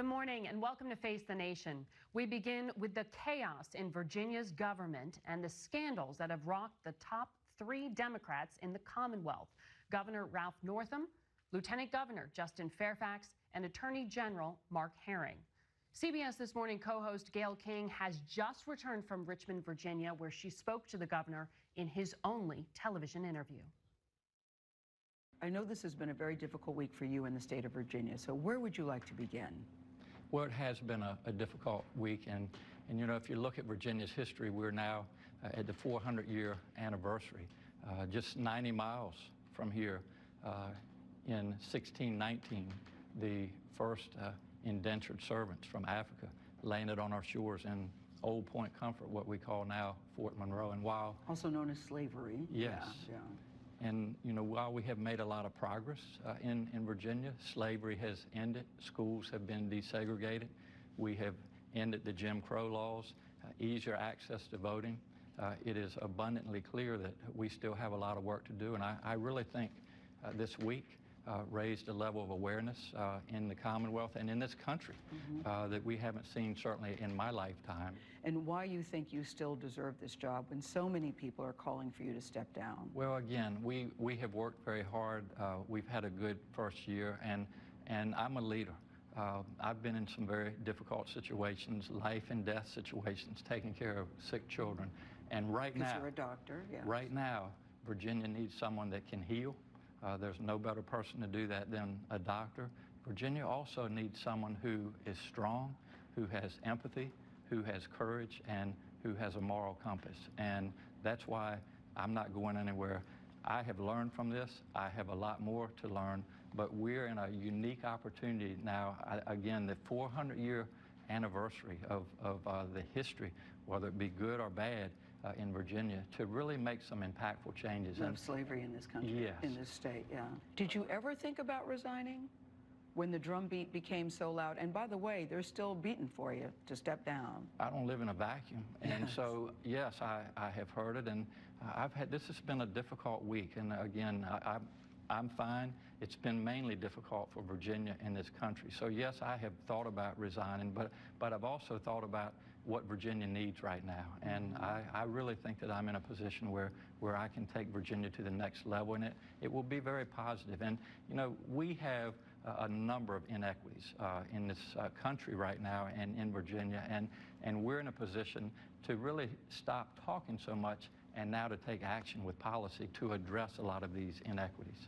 Good morning and welcome to Face the Nation. We begin with the chaos in Virginia's government and the scandals that have rocked the top 3 Democrats in the Commonwealth: Governor Ralph Northam, Lieutenant Governor Justin Fairfax, and Attorney General Mark Herring. CBS This Morning co-host Gayle King has just returned from Richmond, Virginia, where she spoke to the governor in his only television interview. I know this has been a very difficult week for you in the state of Virginia, so where would you like to begin? Well, it has been a difficult week, and you know, if you look at Virginia's history, we're now at the 400-year anniversary. Just 90 miles from here, in 1619, the first indentured servants from Africa landed on our shores in Old Point Comfort, what we call now Fort Monroe. And while also known as slavery. Yes. Yeah. And you know, while we have made a lot of progress in Virginia, slavery has ended. Schools have been desegregated. We have ended the Jim Crow laws, easier access to voting. It is abundantly clear that we still have a lot of work to do, and I really think this week raised a level of awareness in the Commonwealth and in this country that we haven't seen certainly in my lifetime. And why you think you still deserve this job when so many people are calling for you to step down? Well, again, we have worked very hard. We've had a good first year, and I'm a leader. I've been in some very difficult situations, life and death situations, taking care of sick children. And right now, you're a doctor, yes. Right now, Virginia needs someone that can heal. There's no better person to do that than a doctor. Virginia also needs someone who is strong, who has empathy, who has courage, and who has a moral compass. And that's why I'm not going anywhere. I have learned from this. I have a lot more to learn, but we're in a unique opportunity now. Again, the 400-year anniversary of the history, whether it be good or bad, in Virginia, to really make some impactful changes. Of slavery in this country, yes. In this state, yeah. Did you ever think about resigning when the drumbeat became so loud? And by the way, they're still beating for you to step down. I don't live in a vacuum. And so, yes, I have heard it, and this has been a difficult week. And again, I'm fine. It's been mainly difficult for Virginia in this country. So yes, I have thought about resigning, but I've also thought about what Virginia needs right now. And I really think that I'm in a position where I can take Virginia to the next level, and it will be very positive. And you know, we have a number of inequities in this country right now and in Virginia, and we're in a position to really stop talking so much and now to take action with policy to address a lot of these inequities.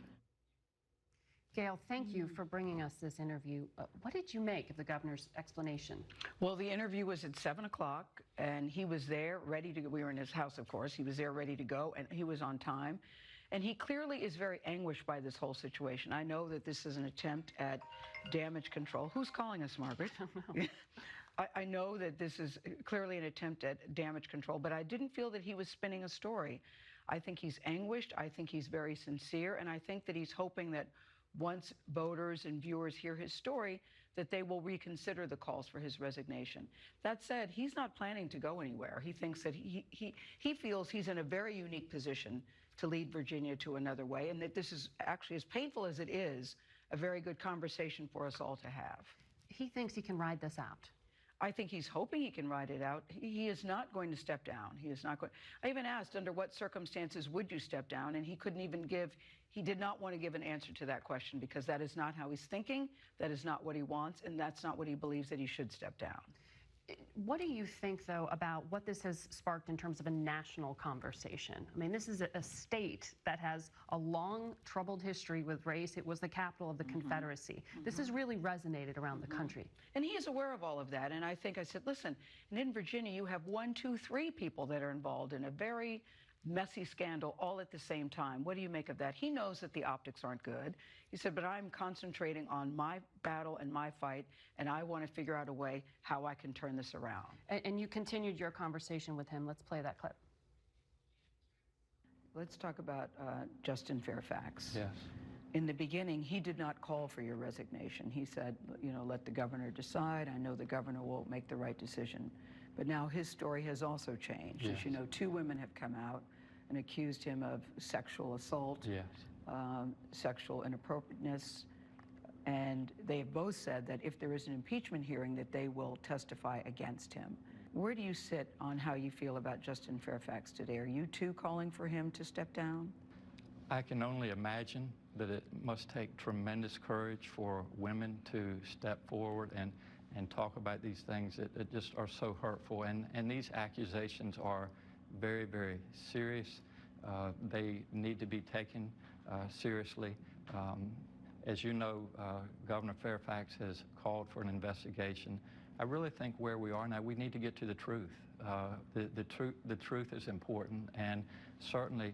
Gayle, thank you for bringing us this interview. What did you make of the governor's explanation? Well, the interview was at 7 o'clock, and he was there ready to go. We were in his house, of course. He was there ready to go, and he was on time. And he clearly is very anguished by this whole situation. I know that this is an attempt at damage control. Who's calling us, Margaret? I don't know. I know that this is clearly an attempt at damage control, but I didn't feel that he was spinning a story. I think he's anguished. I think he's very sincere, and I think that he's hoping that once voters and viewers hear his story, that they will reconsider the calls for his resignation. That said, he's not planning to go anywhere. He thinks that he feels he's in a very unique position to lead Virginia to another way, and that this is actually, as painful as it is, a very good conversation for us all to have. He thinks he can ride this out. I think he's hoping he can ride it out. He is not going to step down. He is not going. I even asked, under what circumstances would you step down? And he couldn't even give, he did not want to give an answer to that question, because that is not how he's thinking, that is not what he wants, and that's not what he believes that he should step down. What do you think, though, about what this has sparked in terms of a national conversation? I mean, this is a state that has a long, troubled history with race. It was the capital of the Confederacy. This has really resonated around the country. And he is aware of all of that. And I think I said, listen, and in Virginia, you have 1, 2, 3 people that are involved in a very messy scandal all at the same time. What do you make of that? He knows that the optics aren't good. He said, but I'm concentrating on my battle and my fight, and I want to figure out a way how I can turn this around. And you continued your conversation with him. Let's play that clip. Let's talk about Justin Fairfax. Yes. In the beginning, he did not call for your resignation. He said, you know, let the governor decide. I know the governor will make the right decision. But now his story has also changed. Yes. As you know, 2 women have come out and accused him of sexual assault, yes. Sexual inappropriateness. And they have both said that if there is an impeachment hearing, that they will testify against him. Where do you sit on how you feel about Justin Fairfax today? Are you too calling for him to step down? I can only imagine that it must take tremendous courage for women to step forward and talk about these things that just are so hurtful. And these accusations are very, very serious. They need to be taken seriously. As you know, Governor Fairfax has called for an investigation. I really think where we are now, we need to get to the truth. The truth is important, and certainly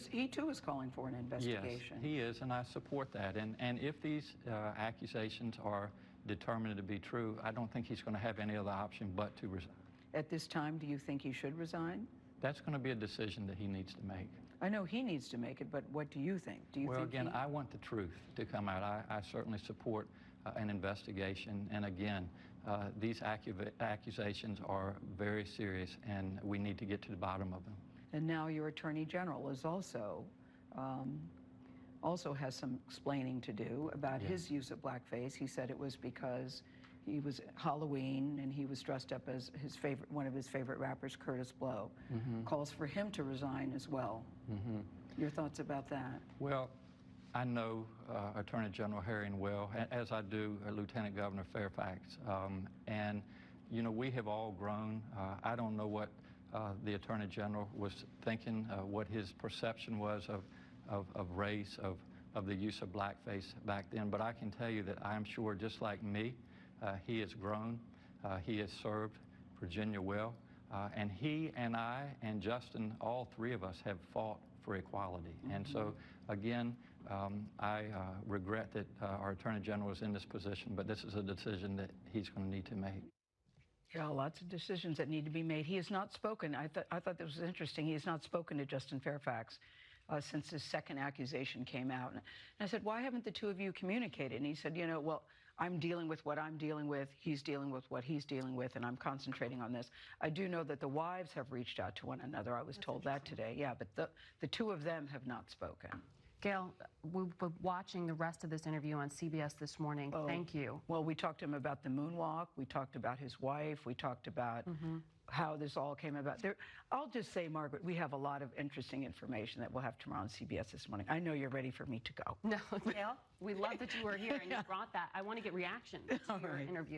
he too is calling for an investigation. Yes, he is, and I support that. And if these accusations are determined to be true, I don't think he's going to have any other option but to resign. At this time, do you think he should resign? That's going to be a decision that he needs to make. I know he needs to make it, but what do you think? Do you well, think again, I want the truth to come out. I certainly support an investigation. And again, these accusations are very serious, and we need to get to the bottom of them. And now your Attorney General is also has some explaining to do about his use of blackface. He said it was because he was Halloween and he was dressed up as one of his favorite rappers, Curtis Blow. Calls for him to resign as well. Your thoughts about that? Well, I know Attorney General Herring well, as I do Lieutenant Governor Fairfax. And, you know, we have all grown. I don't know what the Attorney General was thinking, what his perception was of race, of the use of blackface back then. But I can tell you that I'm sure, just like me, he has grown. He has served Virginia well. And he and I and Justin, all three of us, have fought for equality. And so, again, I regret that our Attorney General is in this position, but this is a decision that he's going to need to make. Yeah, lots of decisions that need to be made. He has not spoken. I thought this was interesting. He has not spoken to Justin Fairfax since his second accusation came out. And I said, why haven't the two of you communicated? And he said, you know, well, I'm dealing with what I'm dealing with, he's dealing with what he's dealing with, and I'm concentrating on this. I do know that the wives have reached out to one another. I was told that today. Yeah, but the two of them have not spoken. Gayle, we'll be watching the rest of this interview on CBS This Morning. Thank you. Well, we talked to him about the moonwalk. We talked about his wife. We talked about how this all came about. I'll just say, Margaret, we have a lot of interesting information that we'll have tomorrow on CBS This Morning. I know you're ready for me to go. No, Gayle, we love that you were here and you brought that. I want to get reaction to your interview.